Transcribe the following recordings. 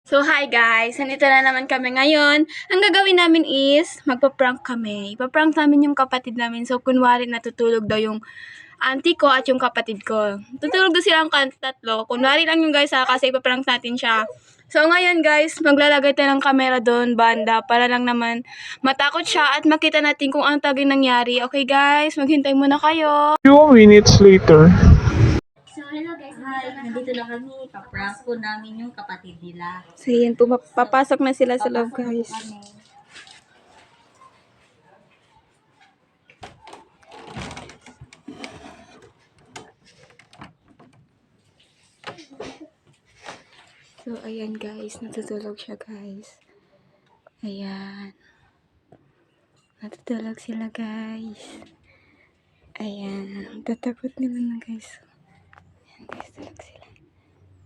So, hi guys! Nandito na naman kami ngayon. Ang gagawin namin is, magpa-prank kami. Ipa-prank namin yung kapatid namin. So, kunwari natutulog daw yung auntie ko at yung kapatid ko. Tutulog daw silang tatlo. Kunwari lang yung guys kasi ipa-prank natin siya. So, ngayon guys, maglalagay tayo ng camera doon, banda, para lang naman matakot siya at makita natin kung anong taging nangyari. Okay guys, maghintay muna kayo. 2 minutes later. So, hello guys. Hi. Nandito na kami. Paprank po namin yung kapatid nila. So, yun, papasok na sila sa loob Papasok na po guys. kami. So, ayan guys, natutulog siya guys. Ayan. Natutulog sila guys. Ayan. Tatakot nila na guys. Ayan guys, tulog sila.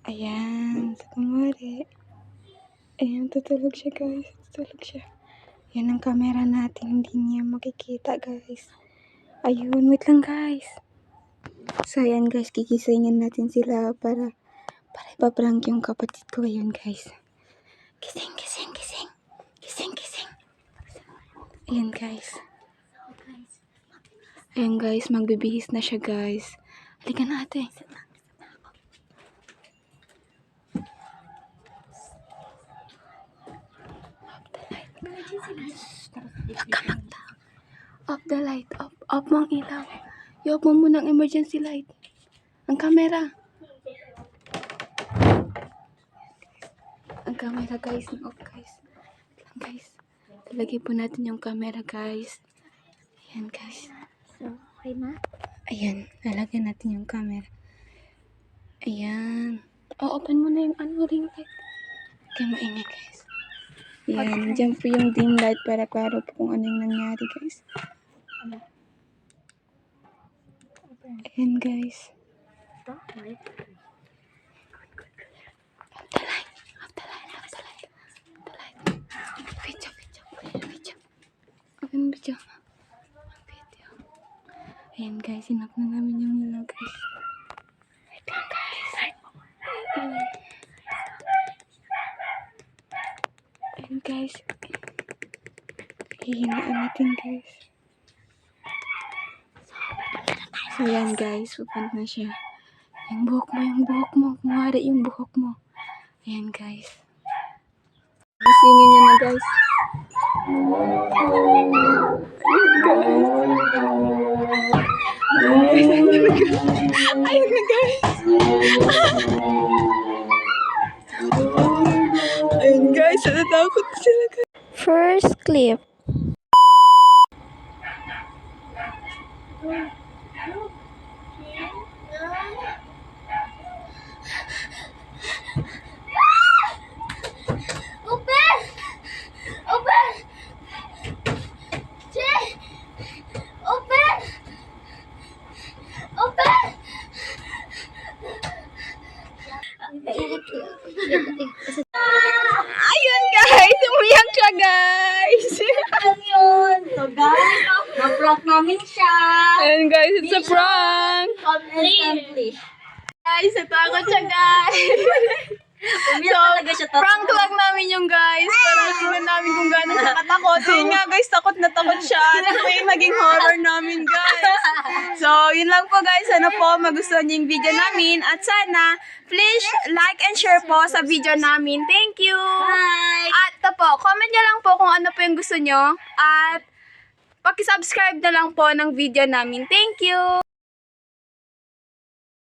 Ayan. So, kumari. Ayan, tutulog siya guys. Tutulog siya. Ayan ang camera natin. Hindi niya makikita guys. Ayun, wait lang guys. So, ayan guys, kikisingin natin sila para ipaprank yung kapatid ko. Ayun guys. Kising, kising, kising. Kising, kising. Ayan guys. Ayan guys, magbibihis na siya guys. Halika na ate. Huwag ka magtawag. Off the light. Off mo ang ilaw. I-off mo muna ang emergency light. Ang camera. Ang camera guys. Off guys. Lang guys. Talagay po natin yung camera guys. Ayan guys. So, okay na? Ayan. Lalagyan natin yung camera. Ayan. Open mo na yung ring light. Kaya maingay guys. Ayan. Diyan po yung dim light para klaro po kung ano yung nangyari guys. Ayan guys. Ito? Wait. Off the light. Off the light. Off the light. Off the light. Video. Open video. Video. Ayan guys. Sinap na namin yung ilaw guys. Wait lang guys. Ayan guys. Hihinaan natin guys. So yan guys. Pupunta na siya. Yung buhok mo. Kumari yung buhok mo. Ayan guys. Singin niya na guys. Ayun na guys. Ayun guys. Natatakot sila guys. First clip. Open! Open! Che! Open! Open! Ayun guys. Umiyak siya guys. Ano yun? So guys, na-prank namin siya. Ayun guys. It's a prank. Accomplish. Guys, natakot siya guys. Umiyak talaga siya. Prank lang namin yung guys. Para tingnan namin kung gano'n siya katakot. Yun nga guys, takot na takot siya. Ito yung naging horror namin guys. So, yun lang po guys. Sana po magustuhan niyo yung video namin. At sana, please like and share po sa video namin. Thank you! Bye! At ito po, comment nyo lang po kung ano po yung gusto nyo. At pakisubscribe na lang po ng video namin. Thank you!